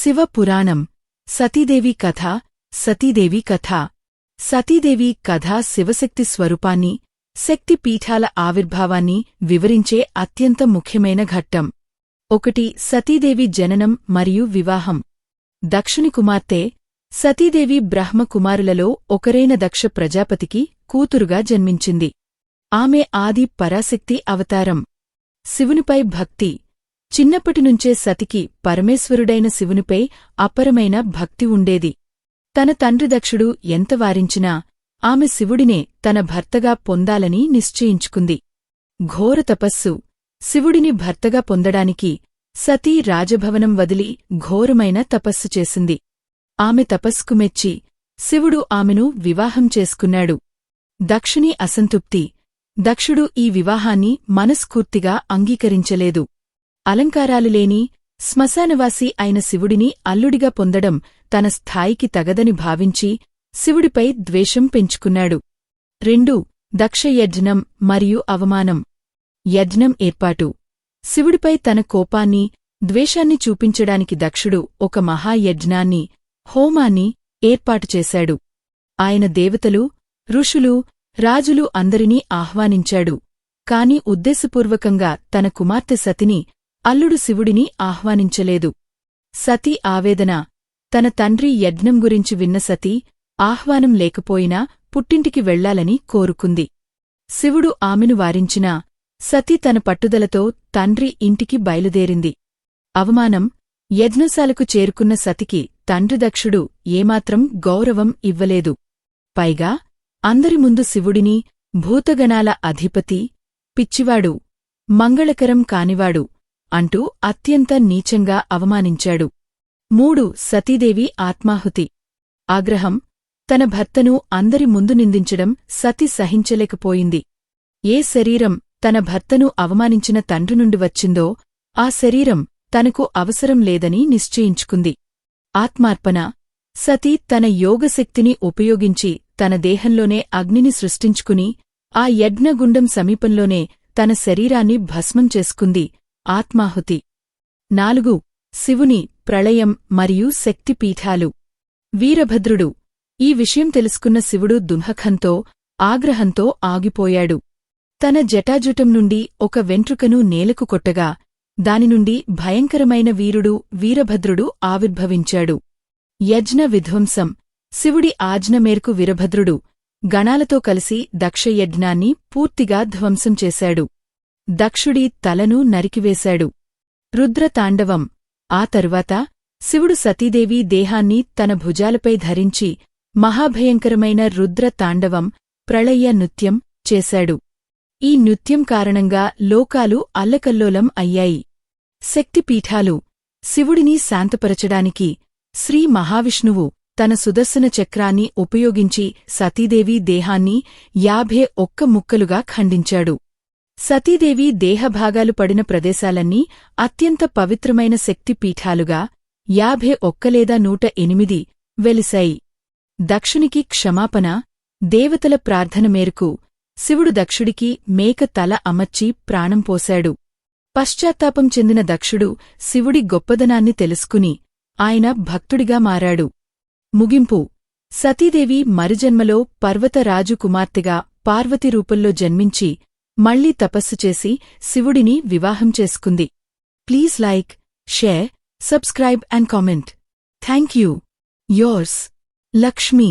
శివ పురాణం సతీదేవి కథ సతీదేవి కథ సతీదేవి కథ శివశక్తి స్వరూపాన్ని శక్తి పీఠాల ఆవిర్భావాన్ని వివరించే అత్యంత ముఖ్యమైన ఘట్టం. 1. సతీదేవి జననం మరియు వివాహం. దక్షుని కుమార్తె సతీదేవి బ్రహ్మకుమారులలో ఒకరైన దక్ష ప్రజాపతికి కూతురుగా జన్మించింది. ఆమె ఆది పరాశక్తి అవతారం. శివునిపై భక్తి. చిన్నప్పటినుంచే సతికి పరమేశ్వరుడైన శివునిపై అపరమైన భక్తి ఉండేది. తన తండ్రి దక్షుడు ఎంత వారించినా ఆమె శివుడినే తన భర్తగా పొందాలని నిశ్చయించుకుంది. ఘోర తపస్సు. శివుడిని భర్తగా పొందడానికి సతీ రాజభవనం వదిలి ఘోరమైన తపస్సు చేసింది. ఆమె తపస్సుకు మెచ్చి శివుడు ఆమెను వివాహం చేసుకున్నాడు. దక్షుని అసంతృప్తి. దక్షుడు ఈ వివాహాన్ని మనస్ఫూర్తిగా అంగీకరించలేదు. అలంకారాలు లేని శ్మశానవాసి అయిన శివుడిని అల్లుడిగా పొందడం తన స్థాయికి తగదని భావించి శివుడిపై ద్వేషం పెంచుకున్నాడు. 2. దక్షయజ్ఞం మరియు అవమానం. యజ్ఞం ఏర్పాటు. శివుడిపై తన కోపాన్ని ద్వేషాన్ని చూపించడానికి దక్షుడు ఒక మహాయజ్ఞాన్ని హోమాన్ని ఏర్పాటు చేశాడు. ఆయన దేవతలు ఋషులు రాజులు అందరినీ ఆహ్వానించాడు. కాని ఉద్దేశపూర్వకంగా తన కుమార్తె సతిని అల్లుడు శివుడిని ఆహ్వానించలేదు. సతీ ఆవేదన. తన తండ్రి యజ్ఞం గురించి విన్న సతీ ఆహ్వానం లేకపోయినా పుట్టింటికి వెళ్లాలని కోరుకుంది. శివుడు ఆమెను వారించినా సతీ తన పట్టుదలతో తండ్రి ఇంటికి బయలుదేరింది. అవమానం. యజ్ఞశాలకు చేరుకున్న సతికి తండ్రి దక్షుడు ఏమాత్రం గౌరవం ఇవ్వలేదు. పైగా అందరి ముందు శివుడిని భూతగణాల అధిపతి, పిచ్చివాడు, మంగళకరం కానివాడు అంటూ అత్యంత నీచంగా అవమానించాడు. 3. సతీదేవి ఆత్మాహుతి. ఆగ్రహం. తన భర్తను అందరి ముందు నిందించడం సతి సహించలేకపోయింది. ఏ శరీరం తన భర్తను అవమానించిన తండ్రి నుండి వచ్చిందో ఆ శరీరం తనకు అవసరం లేదని నిశ్చయించుకుంది. ఆత్మార్పణ. సతి తన యోగశక్తిని ఉపయోగించి తన దేహంలోనే అగ్నిని సృష్టించుకుని ఆ యజ్ఞగుండం సమీపంలోనే తన శరీరాన్ని భస్మం చేసుకుంది. ఆత్మాహుతి. 4. శివుని ప్రళయం మరియు శక్తిపీఠాలు. వీరభద్రుడు. ఈ విషయం తెలుసుకున్న శివుడు దుఃఖంతో ఆగ్రహంతో ఆగిపోయాడు. తన జటాజుటం నుండి ఒక వెంట్రుకను నేలకు కొట్టగా దానినుండి భయంకరమైన వీరుడు వీరభద్రుడు ఆవిర్భవించాడు. యజ్ఞ విధ్వంసం. శివుడి ఆజ్ఞ మేరకు వీరభద్రుడు గణాలతో కలిసి దక్షయజ్ఞాన్ని పూర్తిగా ధ్వంసం చేశాడు. దక్షుడి తలను నరికివేశాడు. రుద్రతాండవం. ఆ తరువాత శివుడు సతీదేవి దేహాన్ని తన భుజాలపై ధరించి మహాభయంకరమైన రుద్రతాండవం ప్రళయ నృత్యం చేశాడు. ఈ నృత్యం కారణంగా లోకాలు అల్లకల్లోలం అయ్యాయి. శక్తిపీఠాలు. శివుడిని శాంతపరచడానికి శ్రీ మహావిష్ణువు తన సుదర్శన చక్రాన్ని ఉపయోగించి సతీదేవి దేహాన్ని 51 ముక్కలుగా ఖండించాడు. సతీదేవి దేహభాగాలు పడిన ప్రదేశాలన్నీ అత్యంత పవిత్రమైన శక్తిపీఠాలుగా 51 లేదా 108 వెలిశాయి. దక్షునికి క్షమాపణ. దేవతల ప్రార్థన మేరకు శివుడు దక్షుడికి మేక తల అమర్చి ప్రాణం పోశాడు. పశ్చాత్తాపం చెందిన దక్షుడు శివుడి గొప్పదనాన్ని తెలుసుకుని ఆయన భక్తుడిగా మారాడు. ముగింపు. సతీదేవి మరుజన్మలో పర్వతరాజు కుమార్తెగా పార్వతి రూపంలో జన్మించి మళ్లీ తపస్సు చేసి శివుడిని వివాహం చేసుకుంది. Please like, share, subscribe and comment. Thank you. Yours Lakshmi.